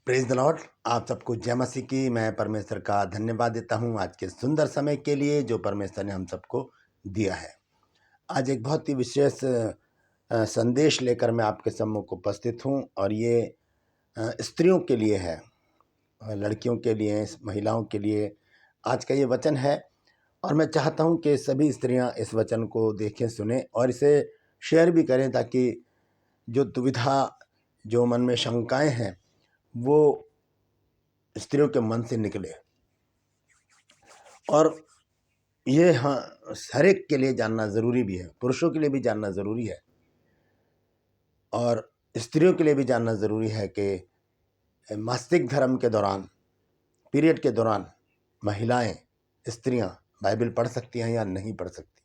Praise the Lord. आप सबको जय मसीह की। मैं परमेश्वर का धन्यवाद देता हूं आज के सुंदर समय के लिए जो परमेश्वर ने हम सबको दिया है। आज एक बहुत ही विशेष संदेश लेकर मैं आपके सम्मुख उपस्थित हूं और ये स्त्रियों के लिए है, लड़कियों के लिए, महिलाओं के लिए आज का ये वचन है। और मैं चाहता हूं कि सभी स्त्रियां इस वचन को देखें, सुने और इसे शेयर भी करें ताकि जो दुविधा, जो मन में शंकाएं हैं वो स्त्रियों के मन से निकले। और ये हर एक के लिए जानना ज़रूरी भी है, पुरुषों के लिए भी जानना ज़रूरी है और स्त्रियों के लिए भी जानना ज़रूरी है कि मासिक धर्म के दौरान, पीरियड के दौरान महिलाएं, स्त्रियां बाइबल पढ़ सकती हैं या नहीं पढ़ सकती।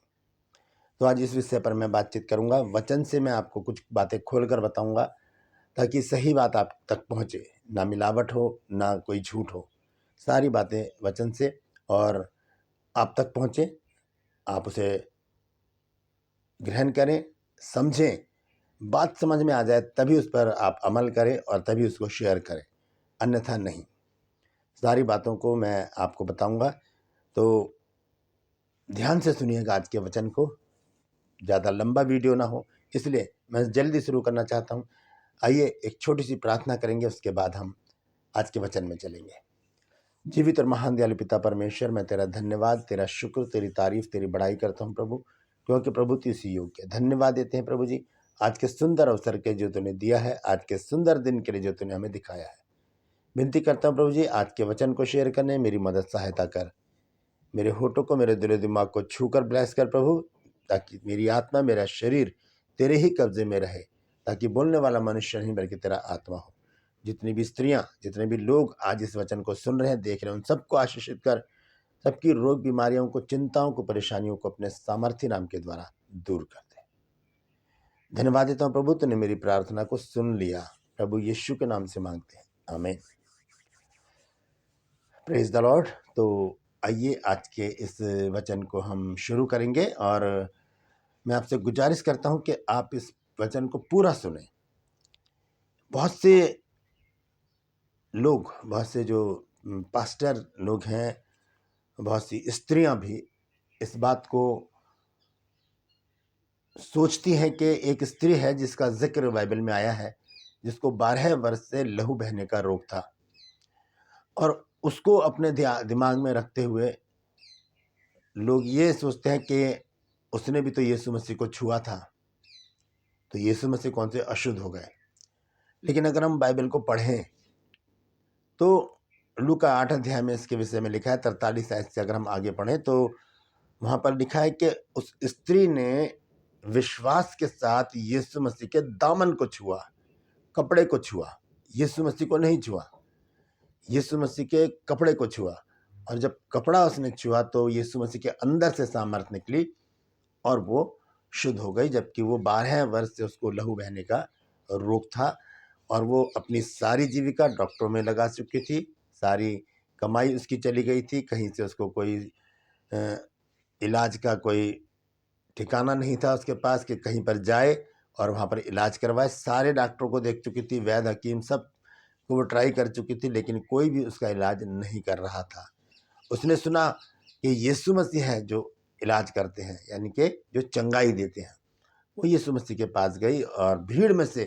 तो आज इस विषय पर मैं बातचीत करूंगा। वचन से मैं आपको कुछ बातें खोलकर बताऊंगा ताकि सही बात आप तक पहुंचे, ना मिलावट हो ना कोई झूठ हो। सारी बातें वचन से और आप तक पहुंचे, आप उसे ग्रहण करें, समझें, बात समझ में आ जाए तभी उस पर आप अमल करें और तभी उसको शेयर करें, अन्यथा नहीं। सारी बातों को मैं आपको बताऊंगा, तो ध्यान से सुनिएगा आज के वचन को। ज़्यादा लंबा वीडियो ना हो इसलिए मैं जल्दी शुरू करना चाहता हूं। आइए एक छोटी सी प्रार्थना करेंगे, उसके बाद हम आज के वचन में चलेंगे। जीवित और महान दयालु पिता परमेश्वर, मैं तेरा धन्यवाद, तेरा शुक्र, तेरी तारीफ, तेरी बड़ाई करता हूँ प्रभु, क्योंकि प्रभु तू इसी योग्य है। धन्यवाद देते हैं प्रभु जी आज के सुंदर अवसर के जो तूने दिया है, आज के सुंदर दिन के लिए जो तूने हमें दिखाया है। विनती करता हूँ प्रभु जी, आज के वचन को शेयर करने मेरी मदद सहायता कर। मेरे होठों को, मेरे दिलो दिमाग को छूकर ब्लेस कर प्रभु, ताकि मेरी आत्मा, मेरा शरीर तेरे ही कब्जे में रहे, ताकि बोलने वाला मनुष्य नहीं बल्कि तेरा आत्मा हो। जितनी भी स्त्रियां, जितने भी लोग आज इस वचन को सुन रहे हैं, देख रहे हैं, उन सबको आशीषित कर। सबकी रोग बीमारियों को, चिंताओं को, परेशानियों को अपने सामर्थ्य नाम के द्वारा दूर कर दे। धन्यवाद देता हूँ प्रभु, तूने मेरी प्रार्थना को सुन लिया। प्रभु यीशु के नाम से मांगते हैं, आमीन। Praise the Lord. तो आइए आज के इस वचन को हम शुरू करेंगे और मैं आपसे गुजारिश करता हूं कि आप इस वचन को पूरा सुने। बहुत से लोग, बहुत से जो पास्टर लोग हैं, बहुत सी स्त्रियां भी इस बात को सोचती हैं कि एक स्त्री है जिसका जिक्र बाइबल में आया है, जिसको 12 वर्ष से लहू बहने का रोग था, और उसको अपने दिमाग में रखते हुए लोग ये सोचते हैं कि उसने भी तो यीशु मसीह को छुआ था, तो यीशु मसीह कौन से अशुद्ध हो गए। लेकिन अगर हम बाइबल को पढ़ें तो लूका 8 अध्याय में इसके विषय में लिखा है। 43 आयत से अगर हम आगे पढ़ें तो वहां पर लिखा है कि उस स्त्री ने विश्वास के साथ यीशु मसीह के दामन को छुआ, कपड़े को छुआ। यीशु मसीह को नहीं छुआ, यीशु मसीह के कपड़े को छुआ। और जब कपड़ा उसने छुआ तो यीशु मसीह के अंदर से सामर्थ निकली और वो शुद्ध हो गई, जबकि वो 12 वर्ष से उसको लहू बहने का रोग था और वो अपनी सारी जीविका डॉक्टरों में लगा चुकी थी। सारी कमाई उसकी चली गई थी, कहीं से उसको कोई इलाज का कोई ठिकाना नहीं था उसके पास कि कहीं पर जाए और वहाँ पर इलाज करवाए। सारे डॉक्टरों को देख चुकी थी, वैद्य हकीम सब को वो ट्राई कर चुकी थी, लेकिन कोई भी उसका इलाज नहीं कर रहा था। उसने सुना कि यीशु मसीह है जो इलाज करते हैं, यानी कि जो चंगाई देते हैं। वो यीशु मसीह के पास गई और भीड़ में से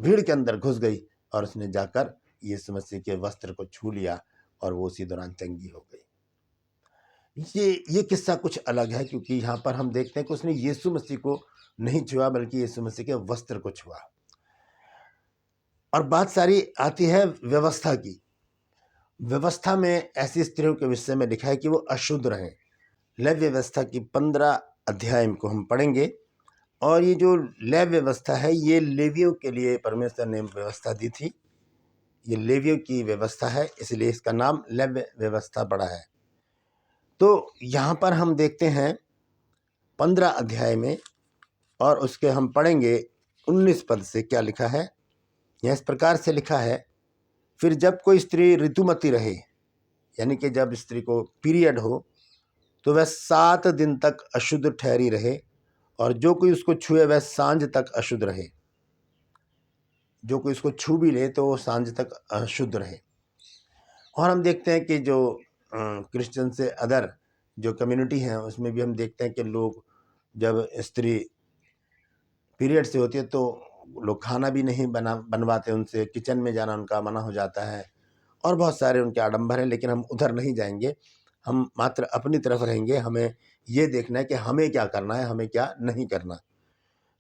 भीड़ के अंदर घुस गई और उसने जाकर यीशु मसीह के वस्त्र को छू लिया और वो उसी दौरान चंगी हो गई। ये किस्सा कुछ अलग है, क्योंकि यहाँ पर हम देखते हैं कि उसने यीशु मसीह को नहीं छुआ बल्कि यीशु मसीह के वस्त्र को छुआ। और बात सारी आती है व्यवस्था की। व्यवस्था में ऐसी स्त्रियों के विषय में लिखा है कि वो अशुद्ध रहें। लेवी व्यवस्था की 15 अध्याय को हम पढ़ेंगे और ये जो लेवी व्यवस्था है ये लेवियों के लिए परमेश्वर ने व्यवस्था दी थी। ये लेवियों की व्यवस्था है, इसलिए इसका नाम लेवी व्यवस्था पड़ा है। तो यहाँ पर हम देखते हैं 15 अध्याय में और उसके हम पढ़ेंगे 19 पद से क्या लिखा है। यह इस प्रकार से लिखा है, फिर जब कोई स्त्री ऋतुमती रहे, यानी कि जब स्त्री को पीरियड हो, तो वह 7 दिन तक अशुद्ध ठहरी रहे और जो कोई उसको छुए वह सांझ तक अशुद्ध रहे। जो कोई इसको छू भी ले तो वो सांझ तक अशुद्ध रहे। और हम देखते हैं कि जो क्रिश्चियन से अदर जो कम्युनिटी हैं उसमें भी हम देखते हैं कि लोग जब स्त्री पीरियड से होती है तो लोग खाना भी नहीं बनवाते, उनसे किचन में जाना उनका मना हो जाता है और बहुत सारे उनके आडंबर हैं। लेकिन हम उधर नहीं जाएंगे, हम मात्र अपनी तरफ रहेंगे। हमें ये देखना है कि हमें क्या करना है, हमें क्या नहीं करना।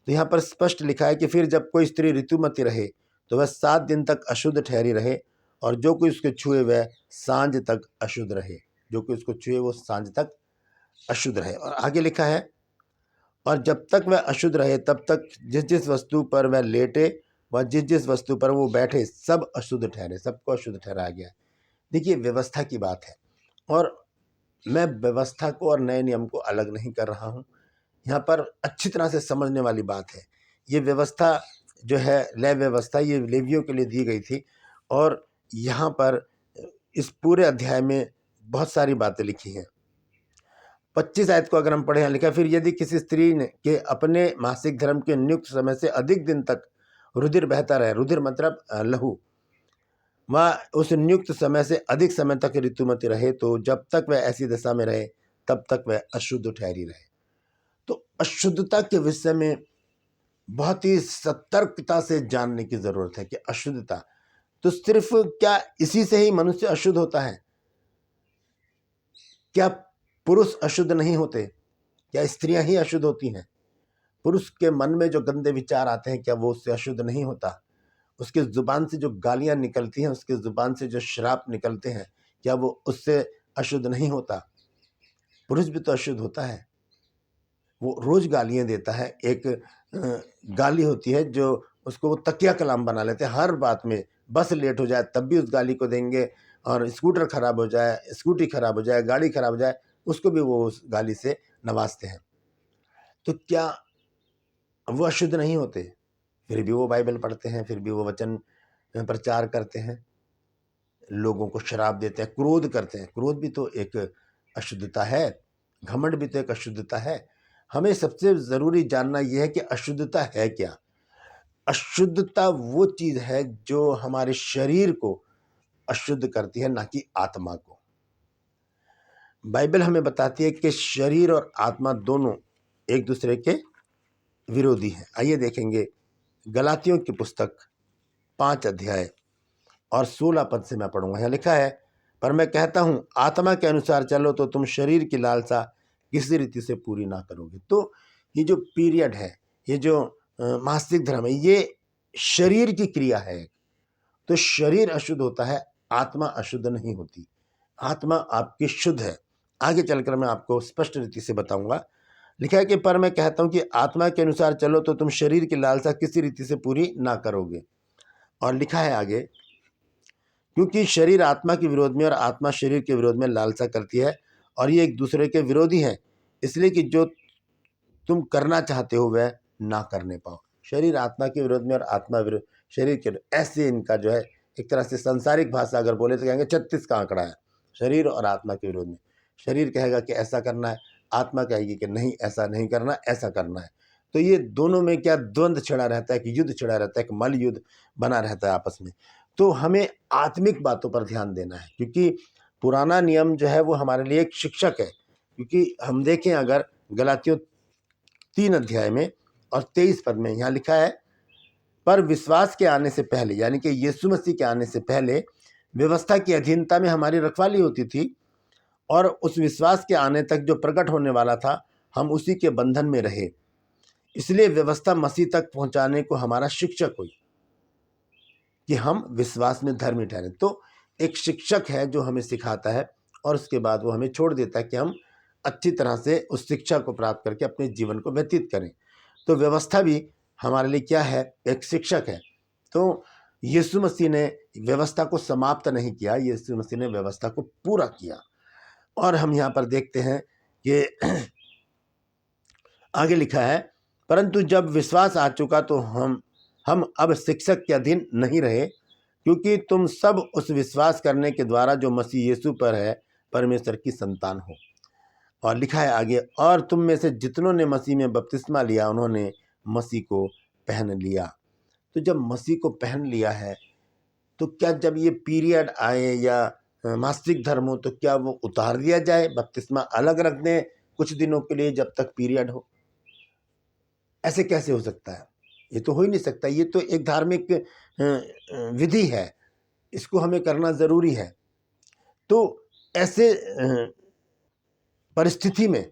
तो यहाँ पर स्पष्ट लिखा है कि फिर जब कोई स्त्री ऋतुमती रहे तो वह 7 दिन तक अशुद्ध ठहरी रहे, और जो कोई उसके छुए वह सांझ तक अशुद्ध रहे। जो कोई उसको छुए वो सांझ तक अशुद्ध रहे। और आगे लिखा है, और जब तक वह अशुद्ध रहे तब तक जिस जिस वस्तु पर वह लेटे व जिस जिस वस्तु पर वो बैठे सब अशुद्ध ठहरे। सबको अशुद्ध ठहराया गया है। देखिए, व्यवस्था की बात है, और मैं व्यवस्था को और नए नियम को अलग नहीं कर रहा हूँ। यहाँ पर अच्छी तरह से समझने वाली बात है। ये व्यवस्था जो है, लय व्यवस्था, ये लेवियों के लिए दी गई थी, और यहाँ पर इस पूरे अध्याय में बहुत सारी बातें लिखी हैं। 25 आयत को अगर हम पढ़े, लिखा, फिर यदि किसी स्त्री ने के अपने मासिक धर्म के नियुक्त समय से अधिक दिन तक रुधिर बहता रहे, रुधिर मतलब लहू, वह उस नियुक्त समय से अधिक समय तक ऋतुमती रहे, तो जब तक वह ऐसी दशा में रहे तब तक वह अशुद्ध ठहरी रहे। तो अशुद्धता के विषय में बहुत ही सतर्कता से जानने की जरूरत है कि अशुद्धता तो सिर्फ क्या इसी से ही मनुष्य अशुद्ध होता है? क्या पुरुष अशुद्ध नहीं होते? क्या स्त्रियां ही अशुद्ध होती हैं? पुरुष के मन में जो गंदे विचार आते हैं, क्या वो उससे अशुद्ध नहीं होता? उसके जुबान से जो गालियां निकलती हैं, उसके जुबान से जो श्राप निकलते हैं, क्या वो उससे अशुद्ध नहीं होता? पुरुष भी तो अशुद्ध होता है। वो रोज गालियां देता है। एक गाली होती है जो उसको वो तकिया कलाम बना लेते हैं। हर बात में बस लेट हो जाए तब भी उस गाली को देंगे, और स्कूटर खराब हो जाए, स्कूटी खराब हो जाए, गाड़ी खराब हो जाए, उसको भी वो उस गाली से नवाजते हैं। तो क्या वो अशुद्ध नहीं होते? फिर भी वो बाइबल पढ़ते हैं, फिर भी वो वचन प्रचार करते हैं, लोगों को शराब देते हैं, क्रोध करते हैं। क्रोध भी तो एक अशुद्धता है, घमंड भी तो एक अशुद्धता है। हमें सबसे जरूरी जानना यह है कि अशुद्धता है क्या। अशुद्धता वो चीज है जो हमारे शरीर को अशुद्ध करती है, ना कि आत्मा को। बाइबल हमें बताती है कि शरीर और आत्मा दोनों एक दूसरे के विरोधी हैं। आइए देखेंगे गलातियों की पुस्तक 5 अध्याय और 16 पद से मैं पढ़ूंगा। यहाँ लिखा है, पर मैं कहता हूं आत्मा के अनुसार चलो तो तुम शरीर की लालसा किसी रीति से पूरी ना करोगे। तो ये जो पीरियड है, ये जो मासिक धर्म है, ये शरीर की क्रिया है। तो शरीर अशुद्ध होता है, आत्मा अशुद्ध नहीं होती। आत्मा आपकी शुद्ध है। आगे चलकर मैं आपको स्पष्ट रीति से बताऊंगा। लिखा है कि पर मैं कहता हूं कि आत्मा के अनुसार चलो तो तुम शरीर की लालसा किसी रीति से पूरी ना करोगे। और लिखा है आगे, क्योंकि शरीर आत्मा के विरोध में और आत्मा शरीर के विरोध में लालसा करती है, और ये एक दूसरे के विरोधी हैं, इसलिए कि जो तुम करना चाहते हो वह ना करने पाओ। शरीर आत्मा के विरोध में और आत्मा शरीर के, ऐसे इनका जो है एक तरह से सांसारिक भाषा अगर बोले तो कहेंगे 36 का आंकड़ा है, शरीर और आत्मा के विरोध में। शरीर कहेगा कि ऐसा करना है, आत्मा कहेगी कि नहीं ऐसा नहीं करना, ऐसा करना है। तो ये दोनों में क्या द्वंद्व छिड़ा रहता है, कि युद्ध छिड़ा रहता है, कि मल युद्ध बना रहता है आपस में। तो हमें आत्मिक बातों पर ध्यान देना है, क्योंकि पुराना नियम जो है वो हमारे लिए एक शिक्षक है। क्योंकि हम देखें अगर गलातियों 3 अध्याय में और 23 पद में यहाँ लिखा है, पर विश्वास के आने से पहले, यानी कि यीशु मसीह के आने से पहले व्यवस्था की अधीनता में हमारी रखवाली होती थी, और उस विश्वास के आने तक जो प्रकट होने वाला था हम उसी के बंधन में रहे। इसलिए व्यवस्था मसीह तक पहुंचाने को हमारा शिक्षक हुई कि हम विश्वास में धर्मी ठहरे। तो एक शिक्षक है जो हमें सिखाता है, और उसके बाद वो हमें छोड़ देता है कि हम अच्छी तरह से उस शिक्षा को प्राप्त करके अपने जीवन को व्यतीत करें। तो व्यवस्था भी हमारे लिए क्या है? एक शिक्षक है। तो यीशु मसीह ने व्यवस्था को समाप्त नहीं किया, यीशु मसीह ने व्यवस्था को पूरा किया। और हम यहाँ पर देखते हैं कि आगे लिखा है, परंतु जब विश्वास आ चुका तो हम अब शिक्षक के अधीन नहीं रहे, क्योंकि तुम सब उस विश्वास करने के द्वारा जो मसीह यीशु पर है परमेश्वर की संतान हो। और लिखा है आगे, और तुम में से जितनों ने मसीह में बपतिस्मा लिया उन्होंने मसीह को पहन लिया। तो जब मसीह को पहन लिया है तो क्या जब ये पीरियड आए या मासिक धर्म हो तो क्या वो उतार दिया जाए, बपतिस्मा अलग रख दें कुछ दिनों के लिए जब तक पीरियड हो? ऐसे कैसे हो सकता है? ये तो हो ही नहीं सकता। ये तो एक धार्मिक विधि है, इसको हमें करना ज़रूरी है। तो ऐसे परिस्थिति में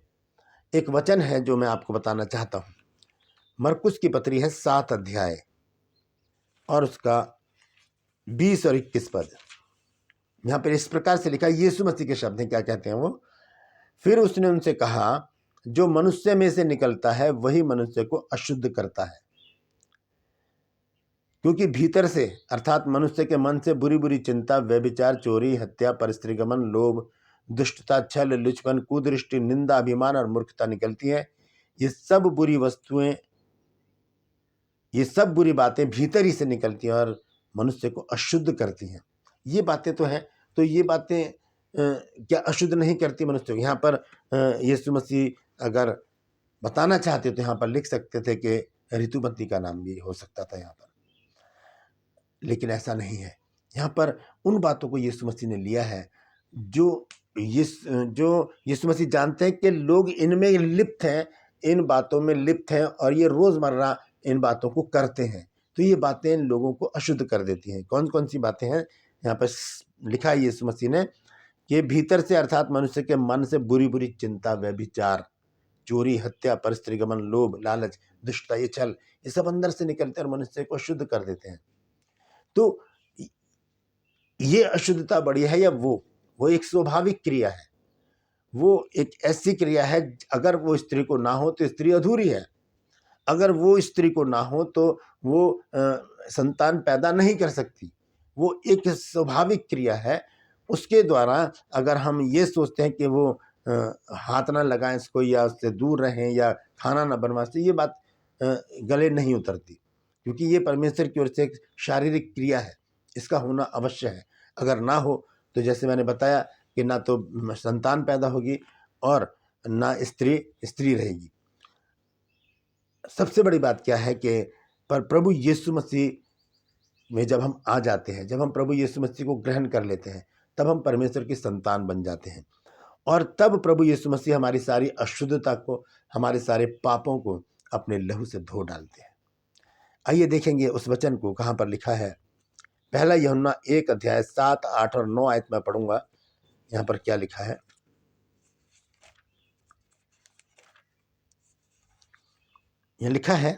एक वचन है जो मैं आपको बताना चाहता हूँ। मरकुस की पत्री है 7 अध्याय और उसका 20 और 21 पद। यहाँ पर इस प्रकार से लिखा, यीशु मसीह के शब्द हैं, क्या कहते हैं वो? फिर उसने उनसे कहा, जो मनुष्य में से निकलता है वही मनुष्य को अशुद्ध करता है, क्योंकि भीतर से अर्थात मनुष्य के मन से बुरी बुरी चिंता, व्यभिचार, चोरी, हत्या, परस्त्रीगमन, लोभ, दुष्टता, छल, लुचपन, कुदृष्टि, निंदा, अभिमान और मूर्खता निकलती है। ये सब बुरी बातें भीतर ही से निकलती हैं और मनुष्य को अशुद्ध करती हैं। ये बातें तो हैं, तो ये बातें क्या अशुद्ध नहीं करती मनुष्य को? यहाँ पर यीशु मसीह अगर बताना चाहते तो यहाँ पर लिख सकते थे कि ऋतुमती का नाम भी हो सकता था यहाँ पर, लेकिन ऐसा नहीं है। यहाँ पर उन बातों को यीशु मसीह ने लिया है जो यीशु मसीह जानते हैं कि लोग इनमें लिप्त हैं, इन बातों में लिप्त हैं और ये रोज़मर्रा इन बातों को करते हैं। तो ये बातें इन लोगों को अशुद्ध कर देती हैं। कौन कौन सी बातें हैं? यहाँ पर लिखा है यीशु मसीह ने कि भीतर से अर्थात मनुष्य के मन से बुरी बुरी चिंता, व्यभिचार, चोरी, हत्या, परस्त्रीगमन, लोभ, लालच, दुष्टता, ये छल, ये सब अंदर से निकलते हैं और मनुष्य को अशुद्ध कर देते हैं। तो ये अशुद्धता बड़ी है या वो एक स्वाभाविक क्रिया है, वो एक ऐसी क्रिया है, अगर वो स्त्री को ना हो तो स्त्री अधूरी है, अगर वो स्त्री को ना हो तो वो संतान पैदा नहीं कर सकती। वो एक स्वाभाविक क्रिया है। उसके द्वारा अगर हम ये सोचते हैं कि वो हाथ ना लगाएं इसको या उससे दूर रहें या खाना ना बनवा सके, ये बात गले नहीं उतरती, क्योंकि ये परमेश्वर की ओर से एक शारीरिक क्रिया है, इसका होना अवश्य है। अगर ना हो तो जैसे मैंने बताया कि ना तो संतान पैदा होगी और ना स्त्री रहेगी। सबसे बड़ी बात क्या है कि पर प्रभु यीशु मसीह में जब हम आ जाते हैं, जब हम प्रभु यीशु मसीह को ग्रहण कर लेते हैं, तब हम परमेश्वर की संतान बन जाते हैं और तब प्रभु यीशु मसीह हमारी सारी अशुद्धता को, हमारे सारे पापों को अपने लहू से धो डालते हैं। आइए देखेंगे उस वचन को, कहाँ पर लिखा है। पहला यूहन्ना 1 अध्याय 7, 8 और 9 आयत में पढ़ूंगा। यहाँ पर क्या लिखा है? यह लिखा है,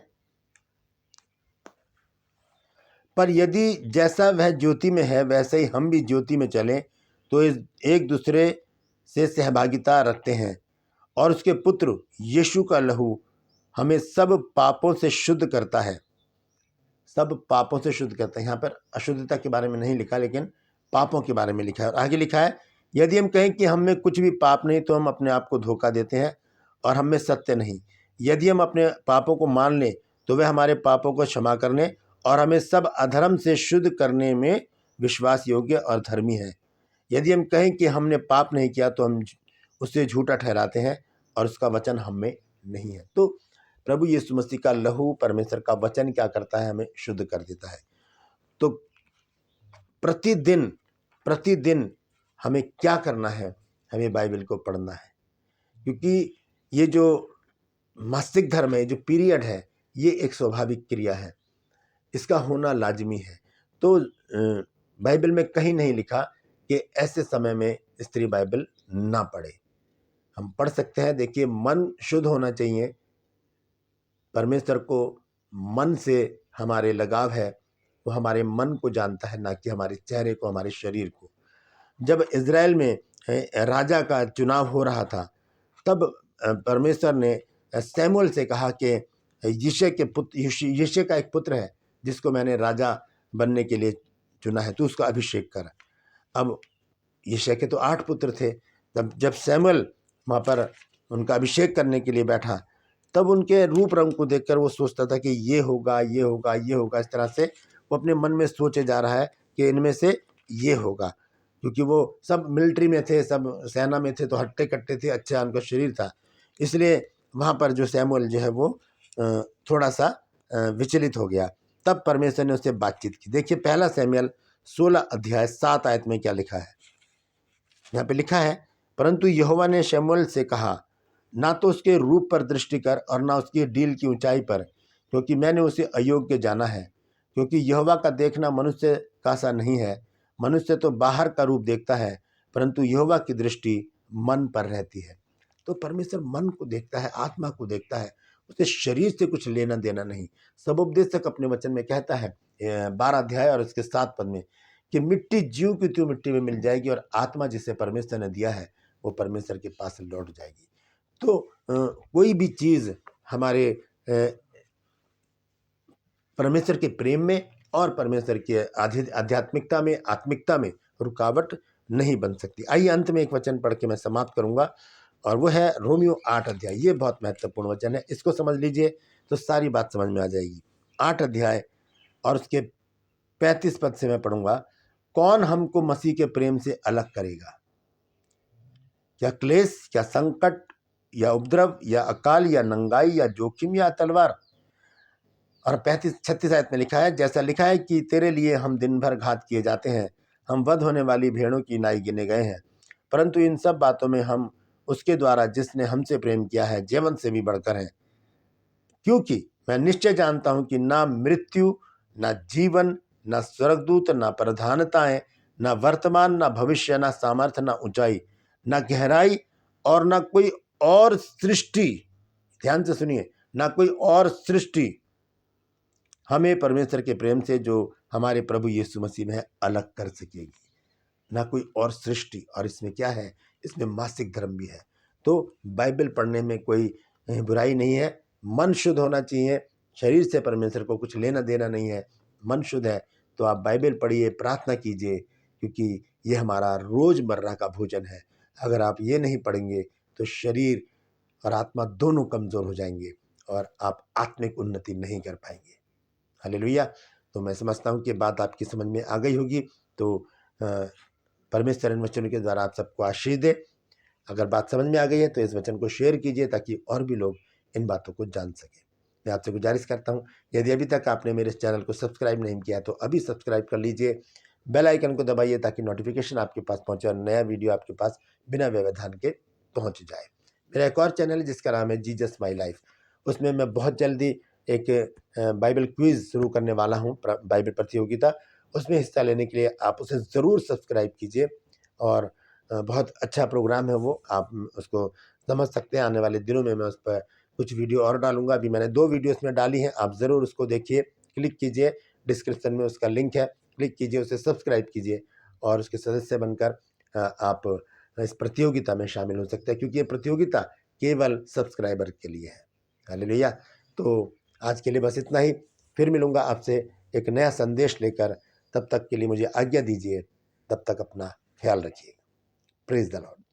पर यदि जैसा वह ज्योति में है वैसे ही हम भी ज्योति में चलें तो एक दूसरे से सहभागिता रखते हैं और उसके पुत्र यीशु का लहू हमें सब पापों से शुद्ध करता है। सब पापों से शुद्ध करता है। यहाँ पर अशुद्धता के बारे में नहीं लिखा, लेकिन पापों के बारे में लिखा है। और आगे लिखा है, यदि हम कहें कि हम में कुछ भी पाप नहीं तो हम अपने आप को धोखा देते हैं और हम में सत्य नहीं। यदि हम अपने पापों को मान लें तो वह हमारे पापों को क्षमा करने और हमें सब अधर्म से शुद्ध करने में विश्वास योग्य और धर्मी है। यदि हम कहें कि हमने पाप नहीं किया तो हम उसे झूठा ठहराते हैं और उसका वचन हम में नहीं है। तो प्रभु यीशु मसीह का लहू, परमेश्वर का वचन क्या करता है? हमें शुद्ध कर देता है। तो प्रतिदिन हमें क्या करना है? हमें बाइबल को पढ़ना है, क्योंकि ये जो मासिक धर्म है, जो पीरियड है, ये एक स्वाभाविक क्रिया है, इसका होना लाजमी है। तो बाइबल में कहीं नहीं लिखा कि ऐसे समय में स्त्री बाइबल ना पढ़े। हम पढ़ सकते हैं। देखिए, मन शुद्ध होना चाहिए। परमेश्वर को मन से हमारे लगाव है, वो हमारे मन को जानता है, ना कि हमारे चेहरे को, हमारे शरीर को। जब इज़राइल में राजा का चुनाव हो रहा था, तब परमेश्वर ने सैमुअल से कहा कि यिशै का एक पुत्र है जिसको मैंने राजा बनने के लिए चुना है, तू उसका अभिषेक कर। अब यिशै के तो 8 पुत्र थे। तब जब सैमुअल वहाँ पर उनका अभिषेक करने के लिए बैठा, तब उनके रूप रंग को देखकर वो सोचता था कि ये होगा, ये होगा, ये होगा। इस तरह से वो अपने मन में सोचे जा रहा है कि इनमें से ये होगा, क्योंकि वो सब मिलिट्री में थे, सब सेना में थे, तो हट्टे कट्टे थे, अच्छा उनका शरीर था। इसलिए वहाँ पर जो सैमुअल जो है वो थोड़ा सा विचलित हो गया। तब परमेश्वर ने उससे बातचीत की। देखिए पहला शमूएल 16 अध्याय 7 आयत में क्या लिखा है। यहाँ पे लिखा है, परंतु यहोवा ने शमूएल से कहा, ना तो उसके रूप पर दृष्टि कर और ना उसकी डील की ऊंचाई पर, क्योंकि मैंने उसे अयोग्य जाना है। क्योंकि यहोवा का देखना मनुष्य का सा नहीं है। मनुष्य तो बाहर का रूप देखता है, परंतु यहोवा की दृष्टि मन पर रहती है। तो परमेश्वर मन को देखता है, आत्मा को देखता है, उसे शरीर से कुछ लेना देना नहीं। सब उपदेशक अपने वचन में कहता है 12 अध्याय और उसके 7 पद में कि मिट्टी ज्यों की त्यों मिट्टी में मिल जाएगी और आत्मा जिसे परमेश्वर ने दिया है वो परमेश्वर के पास लौट जाएगी। तो कोई भी चीज हमारे परमेश्वर के प्रेम में और परमेश्वर के आध्यात्मिकता में, आत्मिकता में रुकावट नहीं बन सकती। आइए अंत में एक वचन पढ़ के मैं समाप्त करूंगा और वो है रोमियो 8 अध्याय। ये बहुत महत्वपूर्ण वचन है, इसको समझ लीजिए तो सारी बात समझ में आ जाएगी। 8 अध्याय और उसके 35 पद से मैं पढ़ूंगा। कौन हमको मसीह के प्रेम से अलग करेगा? क्या क्लेश, क्या संकट, या उपद्रव, या अकाल, या नंगाई, या जोखिम, या तलवार? और 35-36 आयत में लिखा है, जैसा लिखा है कि तेरे लिए हम दिन भर घात किए जाते हैं, हम वध होने वाली भेड़ों की नाई गिने गए हैं। परंतु इन सब बातों में हम उसके द्वारा जिसने हमसे प्रेम किया है जीवन से भी बढ़कर हैं। क्योंकि मैं निश्चय जानता हूं कि ना मृत्यु, ना जीवन, ना स्वर्गदूत, ना प्रधानताएं, ना वर्तमान, ना भविष्य, ना सामर्थ्य, ना ऊंचाई, ना गहराई और ना कोई और सृष्टि, ध्यान से सुनिए, ना कोई और सृष्टि हमें परमेश्वर के प्रेम से जो हमारे प्रभु यीशु मसीह में है अलग कर सकेगी। ना कोई और सृष्टि। और इसमें क्या है? इसमें मासिक धर्म भी है। तो बाइबल पढ़ने में कोई बुराई नहीं है। मन शुद्ध होना चाहिए, शरीर से परमेश्वर को कुछ लेना देना नहीं है। मन शुद्ध है तो आप बाइबल पढ़िए, प्रार्थना कीजिए, क्योंकि ये हमारा रोजमर्रा का भोजन है। अगर आप ये नहीं पढ़ेंगे तो शरीर और आत्मा दोनों कमजोर हो जाएंगे और आप आत्मिक उन्नति नहीं कर पाएंगे। हालेलुया। तो मैं समझता हूँ कि बात आपकी समझ में आ गई होगी। तो परमेश्वर इन वचनों के द्वारा आप सबको आशीष दे। अगर बात समझ में आ गई है तो इस वचन को शेयर कीजिए ताकि और भी लोग इन बातों को जान सकें। मैं आपसे गुजारिश करता हूँ, यदि अभी तक आपने मेरे इस चैनल को सब्सक्राइब नहीं किया तो अभी सब्सक्राइब कर लीजिए, बेल आइकन को दबाइए ताकि नोटिफिकेशन आपके पास पहुँचे और नया वीडियो आपके पास बिना व्यवधान के पहुँच जाए। मेरा एक और चैनल है जिसका नाम है जीसस माई लाइफ। उसमें मैं बहुत जल्दी एक बाइबल क्विज शुरू करने वाला हूँ, बाइबल प्रतियोगिता। उसमें हिस्सा लेने के लिए आप उसे ज़रूर सब्सक्राइब कीजिए और बहुत अच्छा प्रोग्राम है वो, आप उसको समझ सकते हैं। आने वाले दिनों में मैं उस पर कुछ वीडियो और डालूंगा। अभी मैंने 2 वीडियो इसमें डाली हैं, आप ज़रूर उसको देखिए, क्लिक कीजिए, डिस्क्रिप्शन में उसका लिंक है, क्लिक कीजिए, उसे सब्सक्राइब कीजिए और उसके सदस्य बनकर आप इस प्रतियोगिता में शामिल हो सकते हैं, क्योंकि ये प्रतियोगिता केवल सब्सक्राइबर के लिए है। हालेलुया। तो आज के लिए बस इतना ही। फिर मिलूंगा आपसे एक नया संदेश लेकर। तब तक के लिए मुझे आज्ञा दीजिए। तब तक अपना ख्याल रखिए। Praise the Lord.